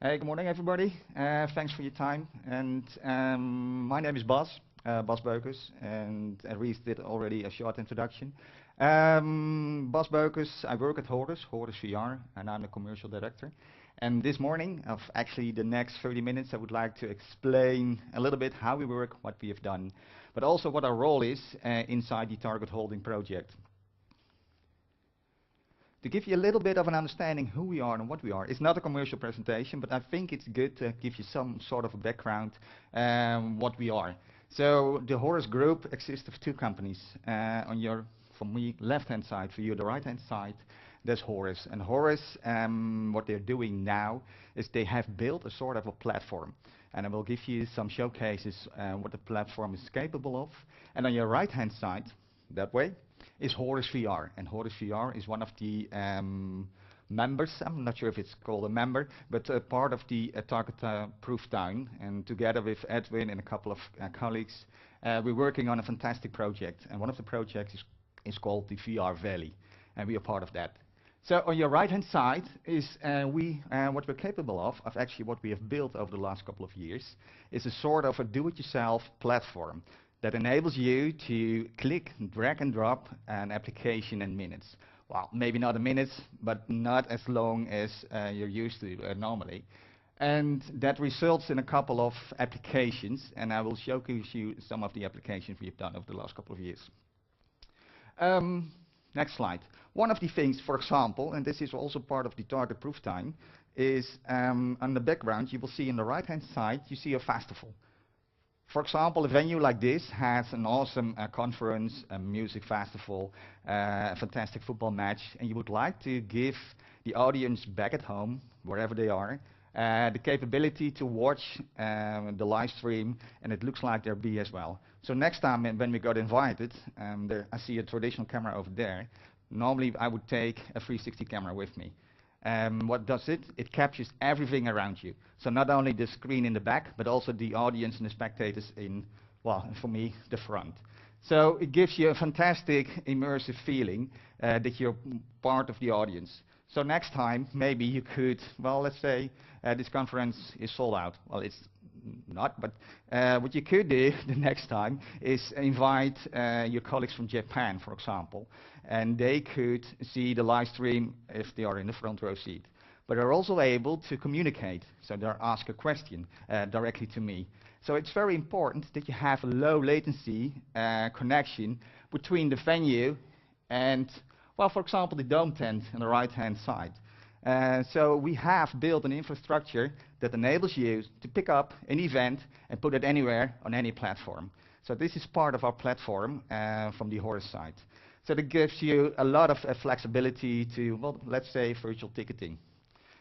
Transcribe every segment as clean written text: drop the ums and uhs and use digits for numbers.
Hey, good morning, everybody. Thanks for your time. And my name is Bas Beukers, and Reese did already a short introduction. Bas Beukers, I work at Horus VR, and I'm the commercial director. And this morning, of actually the next 30 minutes, I would like to explain a little bit how we work, what we have done, but also what our role is inside the target holding project. To give you a little bit of an understanding who we are and what we are. It's not a commercial presentation, but I think it's good to give you some sort of a background what we are. So the Horus Group exists of two companies. On your, from me, left-hand side, for you, the right-hand side, there's Horus. And Horus, what they're doing now is they have built a sort of a platform. And I will give you some showcases what the platform is capable of. And on your right-hand side, that way, is Horus VR, and Horus VR is one of the members. I'm not sure if it's called a member, but part of the target proof town. And together with Edwin and a couple of colleagues, we're working on a fantastic project. And one of the projects is called the VR Valley, and we are part of that. So on your right-hand side is what we're capable of actually what we have built over the last couple of years, is a sort of a do-it-yourself platform that enables you to click, drag and drop an application in minutes. Well, maybe not a minute, but not as long as you're used to normally. And that results in a couple of applications, and I will showcase you some of the applications we've done over the last couple of years. Next slide. One of the things, for example, and this is also part of the target proof time, is on the background, you will see on the right-hand side, you see a festival. For example, a venue like this has an awesome conference, a music festival, a fantastic football match, and you would like to give the audience back at home, wherever they are, the capability to watch the live stream, and it looks like there'll be as well. So next time when we got invited, I see a traditional camera over there. Normally I would take a 360 camera with me. What does it? It captures everything around you. So not only the screen in the back, but also the audience and the spectators in, well, for me, the front. So it gives you a fantastic immersive feeling that you're part of the audience. So next time, maybe you could, well, let's say this conference is sold out. Well, it's not, but what you could do the next time is invite your colleagues from Japan, for example, and they could see the live stream if they are in the front row seat. But they're also able to communicate, so they'll ask a question directly to me. So it's very important that you have a low latency connection between the venue and, well, for example, the dome tent on the right-hand side. So we have built an infrastructure that enables you to pick up an event and put it anywhere on any platform. So this is part of our platform from the Horus side. So that gives you a lot of flexibility to, well, let's say virtual ticketing.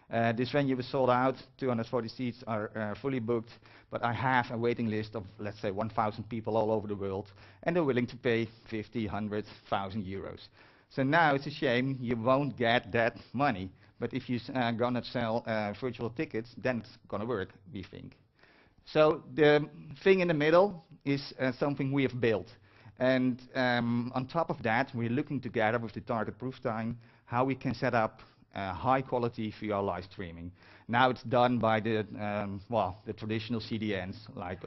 This venue is sold out, 240 seats are fully booked, but I have a waiting list of, let's say, 1,000 people all over the world, and they're willing to pay 50, 100, 1,000 euros. So now it's a shame you won't get that money. But if you're gonna sell virtual tickets, then it's gonna work, we think. So the thing in the middle is something we have built. And on top of that, we're looking together with the target proof time how we can set up high quality VR live streaming. Now it's done by the, well, the traditional CDNs like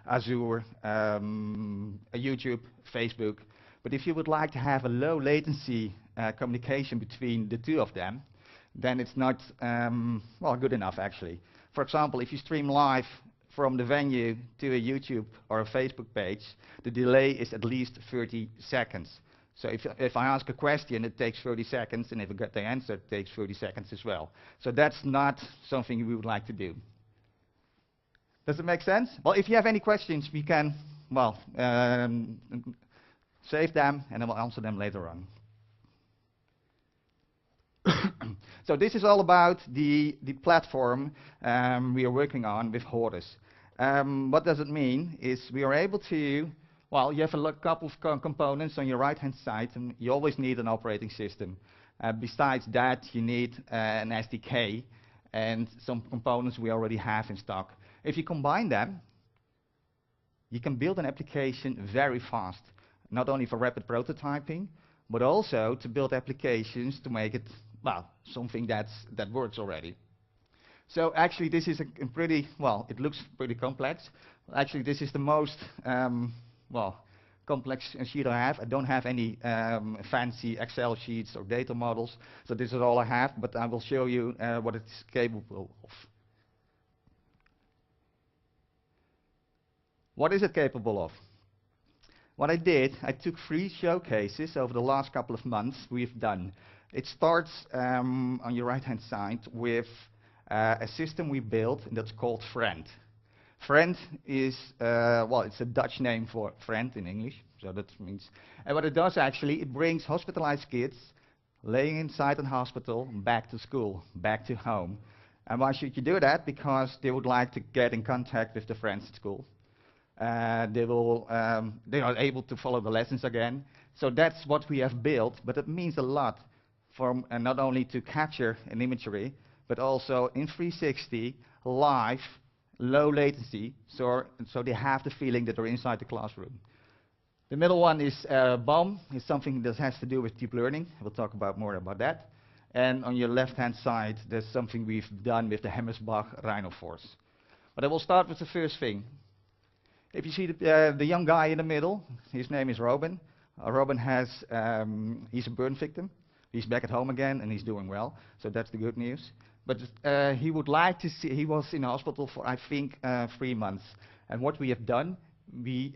Azure, YouTube, Facebook. But if you would like to have a low latency communication between the two of them, then it's not, well, good enough actually. For example, if you stream live from the venue to a YouTube or a Facebook page, the delay is at least 30 seconds. So if I ask a question, it takes 30 seconds, and if I get the answer, it takes 30 seconds as well. So that's not something we would like to do. Does it make sense? Well, if you have any questions, we can, well, save them, and I will answer them later on. So this is all about the platform we are working on with Horus. What does it mean is we are able to, well, you have a couple of components on your right-hand side, and you always need an operating system. Besides that, you need an SDK and some components we already have in stock. If you combine them, you can build an application very fast, not only for rapid prototyping, but also to build applications to make it, well, something that works already. So actually this is a pretty, well, it looks pretty complex. Actually this is the most, well, complex sheet I have. I don't have any fancy Excel sheets or data models, so this is all I have, but I will show you what it's capable of. What is it capable of? What I did, I took 3 showcases over the last couple of months we've done. It starts on your right hand side with a system we built that's called Friend. Friend is, well, it's a Dutch name for friend in English, so that means, and what it does actually, it brings hospitalized kids laying inside a hospital back to school, back to home. And why should you do that? Because they would like to get in contact with the friends at school. They are able to follow the lessons again. So that's what we have built, but it means a lot from not only to capture an imagery, but also in 360, live, low latency, so they have the feeling that they're inside the classroom. The middle one is BOM, is something that has to do with deep learning. We'll talk about more about that. And on your left-hand side, there's something we've done with the Hammersbach Rhino Force. But I will start with the first thing. If you see the young guy in the middle, his name is Robin. Robin has, he's a burn victim. He's back at home again and he's doing well, so that's the good news. But he would like to see, he was in hospital for I think 3 months. And what we have done, we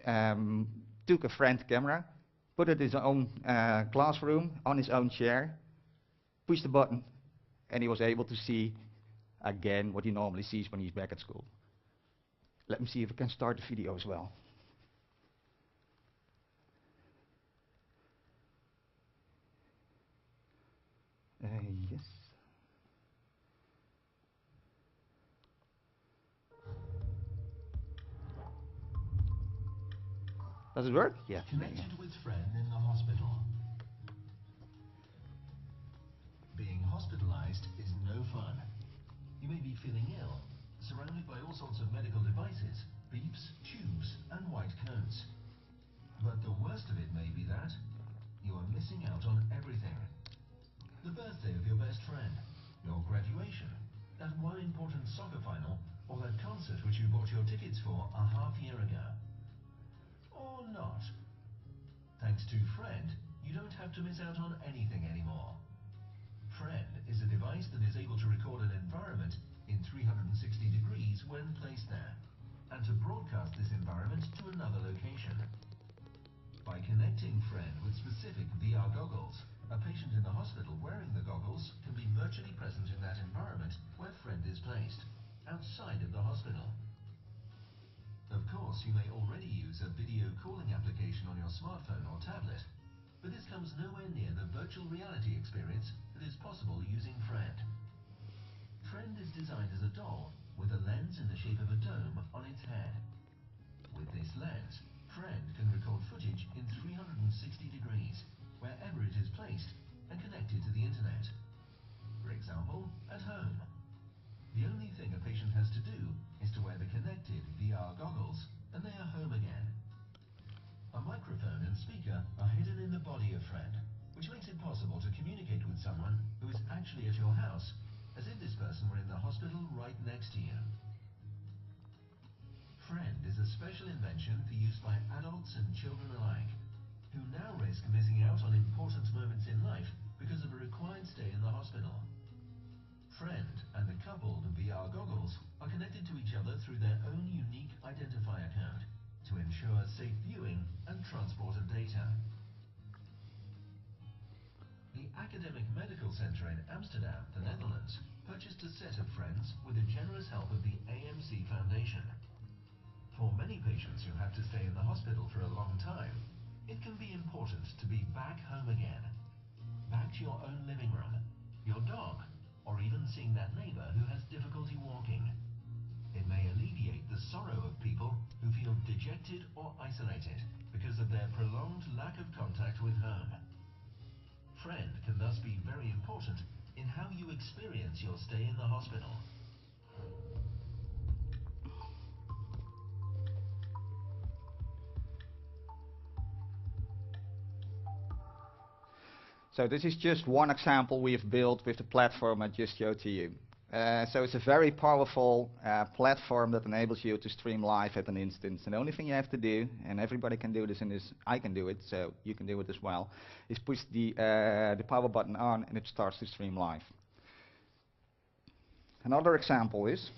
took a Friend camera, put it in his own classroom, on his own chair, pushed the button, and he was able to see again what he normally sees when he's back at school. Let me see if I can start the video as well. Yes. Does it work? Yeah. Connected with friend in the hospital. Being hospitalized is no fun. You may be feeling ill, surrounded by all sorts of medical devices, beeps, tubes, and white cones. But the worst of it may be that you are missing out on everything. The birthday of your best friend, your graduation, that one important soccer final, or that concert which you bought your tickets for a half year ago. Or not. Thanks to Friend, you don't have to miss out on anything anymore. Friend is a device that is able to record an environment in 360 degrees when placed there, and to broadcast this environment to another location. By connecting Friend with specific VR goggles, a patient in the hospital wearing the goggles can be virtually present in that environment where Friend is placed, outside of the hospital. Of course, you may already use a video calling application on your smartphone or tablet, but this comes nowhere near the virtual reality experience that is possible using Friend. Friend is designed as a doll with a lens in the shape of a dome on its head. With this lens, Friend can record footage in 360 degrees, wherever it is placed and connected to the internet. For example, at home. The only thing a patient has to do is to wear the connected VR goggles and they are home again. A microphone and speaker are hidden in the body of Friend, which makes it possible to communicate with someone who is actually at your house, as if this person were in the hospital right next to you. Friend is a special invention for use by adults and children alike, who now risk missing out on important moments in life because of a required stay in the hospital. Friend and the coupled VR goggles are connected to each other through their own unique identifier code to ensure safe viewing and transport of data. The Academic Medical Center in Amsterdam, the Netherlands, purchased a set of Friends with the generous help of the AMC Foundation. For many patients who have to stay in the hospital for a long time, it can be important to be back home again. Back to your own living room, your dog, or even seeing that neighbor who has difficulty walking. It may alleviate the sorrow of people who feel dejected or isolated because of their prolonged lack of contact with home. Friend can thus be very important in how you experience your stay in the hospital. So this is just one example we have built with the platform I just showed to you. So it's a very powerful platform that enables you to stream live at an instance. And the only thing you have to do, and everybody can do this, and I can do it, so you can do it as well, is push the power button on, and it starts to stream live. Another example is,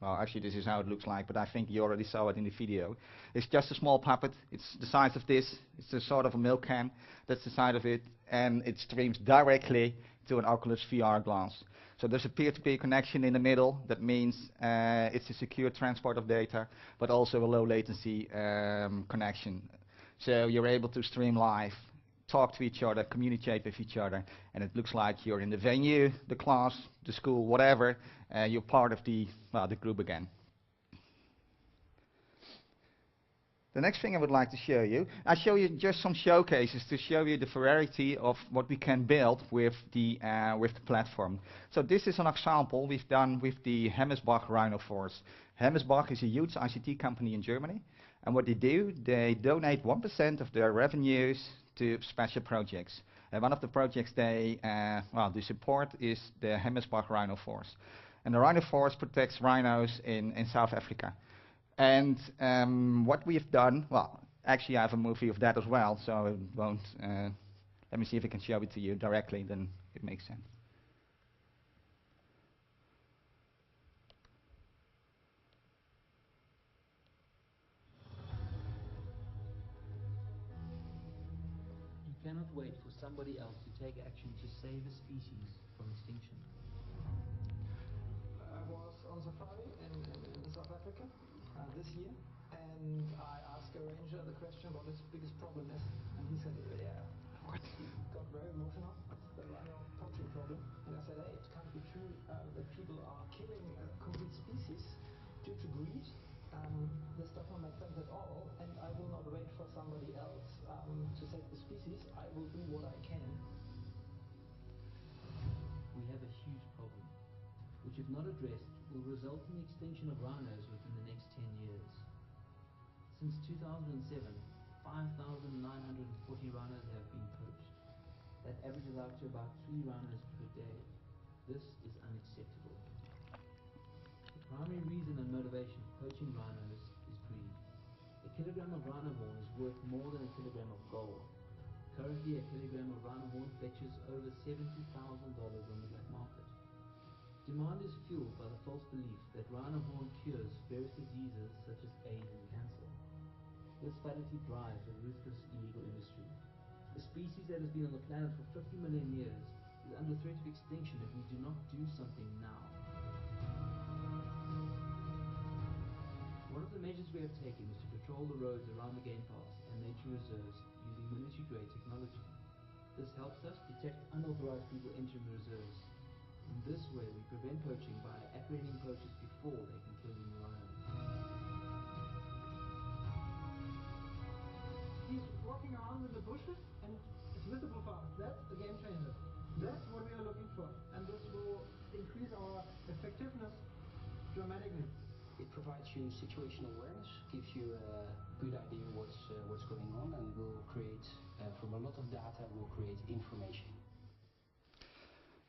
well, actually this is how it looks like, but I think you already saw it in the video. It's just a small puppet. It's the size of this. It's a sort of a milk can. That's the side of it, and it streams directly to an Oculus VR glass. So there's a peer-to-peer connection in the middle. That means it's a secure transport of data, but also a low latency connection. So you're able to stream live, talk to each other, communicate with each other, and it looks like you're in the venue, the class, the school, whatever. You're part of the group again. The next thing I would like to show you, I show you just some showcases to show you the variety of what we can build with the platform. So this is an example we've done with the Hemmesbach Rhino Force. Hemmesbach is a huge ICT company in Germany, and what they do, they donate 1% of their revenues to special projects. And one of the projects they support is the Hemmesbach Rhino Force. And the Rhino Force protects rhinos in South Africa. And what we've done, well, actually I have a movie of that as well, so it won't, let me see if I can show it to you directly, then it makes sense. You cannot wait for somebody else to take action to save a species from extinction. I was on safari in South Africa this year, and I asked a ranger the question what his biggest problem is, and he said, yeah, what? He got very emotional. It's the rhino poaching problem. And I said, hey, it can't be true that people are killing a complete species due to greed. This does not make sense at all, and I will not wait for somebody else to save the species. I will do what I can. We have a huge problem, which if not addressed, will result in the extinction of rhinos within the next 10 years. Since 2007, 5,940 rhinos have been poached. That averages out to about 3 rhinos per day. This is unacceptable. The primary reason and motivation for poaching rhinos is greed. A kilogram of rhino horn is worth more than a kilogram of gold. Currently, a kilogram of rhino horn fetches over $70,000 on the black market. Demand is fueled by the false belief that rhino horn cures various diseases such as AIDS and cancer. This fallacy drives a ruthless illegal industry. A species that has been on the planet for 50 million years is under threat of extinction if we do not do something now. One of the measures we have taken is to patrol the roads around the game pass and nature reserves using military-grade technology. This helps us detect unauthorized people entering the reserves. In this way, we prevent poaching by apprehending poachers before they can kill the rhinos. He's walking around in the bushes, and it's visible for us. That's the game changer. That's what we are looking for, and this will increase our effectiveness dramatically. It provides you situational awareness, gives you a good idea what's going on, and will create, from a lot of data, will create information.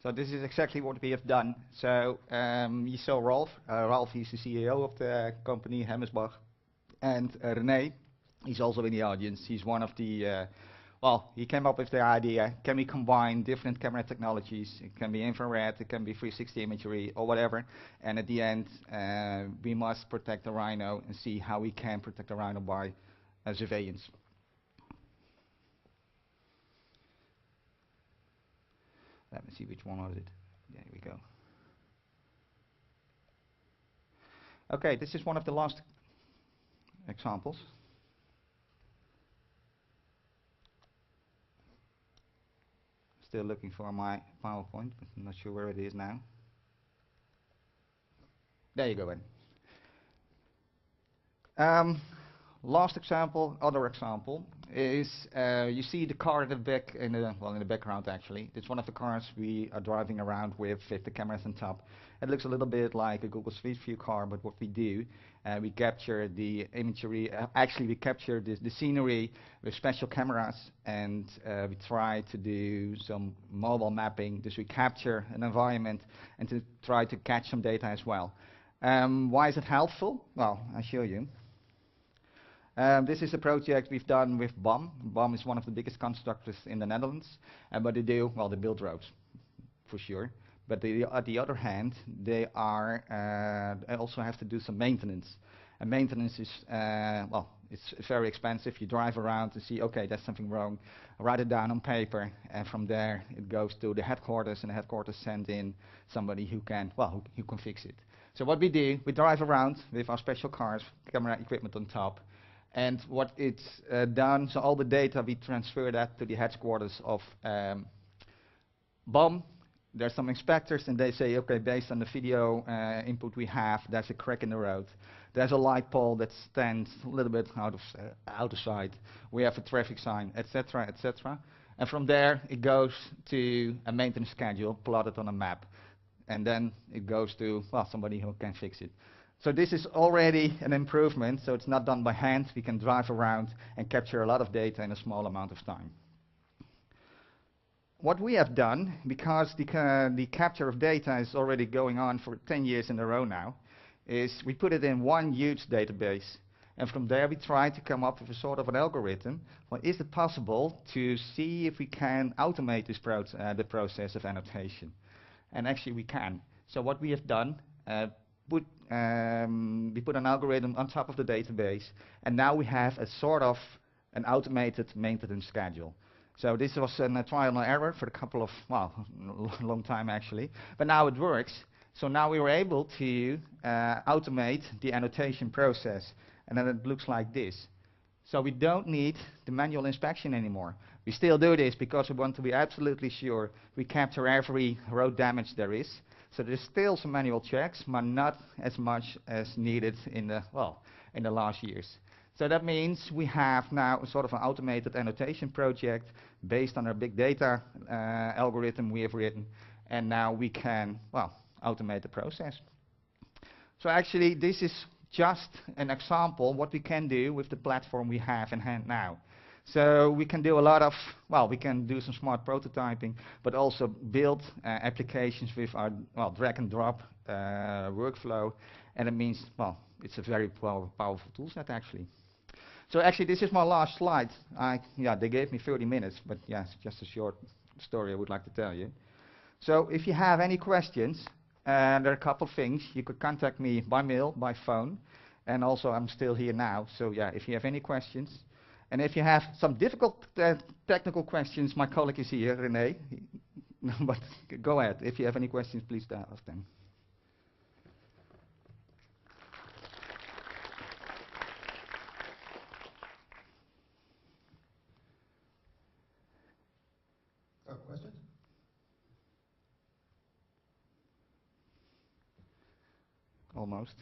So this is exactly what we have done. So you saw Rolf. Rolf, he's the CEO of the company Hemmesbach. And René, he's also in the audience. He's one of the, he came up with the idea, can we combine different camera technologies? It can be infrared, it can be 360 imagery, or whatever. And at the end, we must protect the rhino and see how we can protect the rhino by surveillance. Let me see which one was it. There we go. Okay, this is one of the last examples. Still looking for my PowerPoint, but I'm not sure where it is now. There you go then. Last example, other example. is you see the car in the back, in the background actually. It's one of the cars we are driving around with the cameras on top. It looks a little bit like a Google Street View car, but what we do, we capture the imagery. Actually, we capture the scenery with special cameras, and we try to do some mobile mapping. Thus, we capture an environment and to try to catch some data as well. Why is it helpful? Well, I'll show you. This is a project we've done with BAM. BAM is one of the biggest constructors in the Netherlands. What they do, well, they build roads, for sure. But they, on the other hand, they also have to do some maintenance. And maintenance is, well, it's very expensive. You drive around to see, okay, there's something wrong. Write it down on paper, and from there it goes to the headquarters, and the headquarters send in somebody who can, well, who can fix it. So what we do, we drive around with our special cars, camera equipment on top, and what it's done, so all the data, we transfer that to the headquarters of BAM. There's some inspectors, and they say, okay, based on the video input we have, there's a crack in the road. There's a light pole that stands a little bit out of sight. We have a traffic sign, etc., etc. And from there, it goes to a maintenance schedule plotted on a map. And then it goes to, well, somebody who can fix it. So this is already an improvement, so it's not done by hand. We can drive around and capture a lot of data in a small amount of time. What we have done, because the capture of data is already going on for 10 years in a row now, is we put it in one huge database. And from there we try to come up with a sort of an algorithm. Well, is it possible to see if we can automate this the process of annotation? And actually we can. So what we have done, we put an algorithm on top of the database, and now we have a sort of an automated maintenance schedule. So this was a trial and error for a couple of, well, long time actually, but now it works. So now we were able to automate the annotation process, and then it looks like this. So we don't need the manual inspection anymore. We still do this because we want to be absolutely sure we capture every road damage there is. So there's still some manual checks, but not as much as needed in the, well, in the last years. So that means we have now a sort of an automated annotation project based on our big data algorithm we have written, and now we can, well, automate the process. So actually this is just an example what we can do with the platform we have in hand now. So we can do a lot of, well, we can do some smart prototyping, but also build applications with our, well, drag and drop workflow, and it means, well, it's a very powerful tool set actually. So actually this is my last slide. Yeah, they gave me 30 minutes, but yeah, it's just a short story I would like to tell you. So if you have any questions, there are a couple of things. You could contact me by mail, by phone, and also I'm still here now. So yeah, if you have any questions, and if you have some difficult technical questions, my colleague is here, René. But go ahead. If you have any questions, please ask them. Questions? Almost.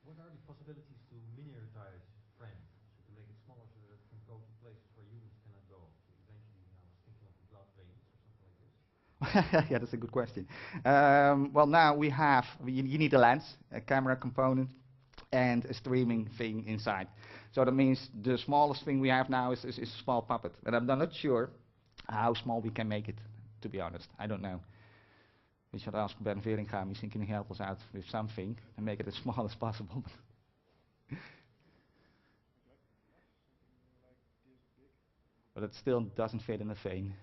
What are the possibilities to miniaturize frames, so to make it smaller so that it can go to places where humans cannot go? So eventually, I was thinking of blood veins or something like this. Yeah, that's a good question. Well, now we have, you need a lens, a camera component, and a streaming thing inside. So that means the smallest thing we have now is a small puppet. And I'm not sure how small we can make it, to be honest. I don't know. We should ask Ben Veringa, misschien can he help us out with something and make it as small as possible. But it still doesn't fit in the vein.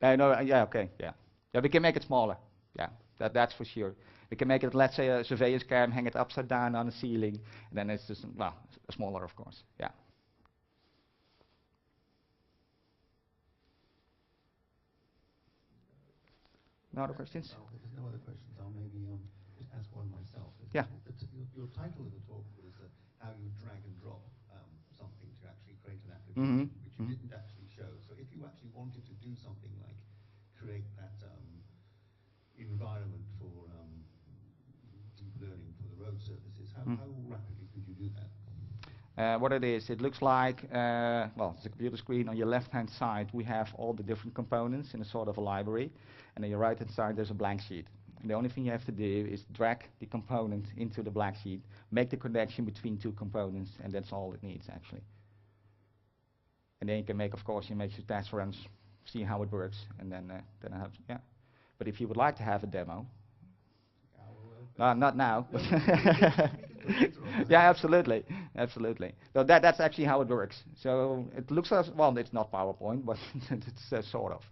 No, yeah, okay, yeah. Yeah, we can make it smaller. Yeah, that's for sure. We can make it, let's say, a surveyor's cam, hang it upside down on the ceiling, and then it's just, well, smaller, of course. Yeah. No other questions? If there's no other questions, I'll maybe just ask one myself. Yeah. Your title of the talk was how you drag and drop something to actually create an application, which you didn't actually show. So if you actually wanted to do something like create that environment for deep learning for the road services, how rapidly could you do that? What it is, it looks like, well, it's a computer screen. On your left-hand side, we have all the different components in a sort of a library. And on your right-hand side, there's a blank sheet. And the only thing you have to do is drag the component into the blank sheet, make the connection between two components, and that's all it needs, actually. And then you can make, of course, you make your test runs, see how it works, and then it has, yeah. But if you would like to have a demo, not now. Yeah, absolutely, absolutely. So that's actually how it works. So it looks as well. It's not PowerPoint, but it's sort of.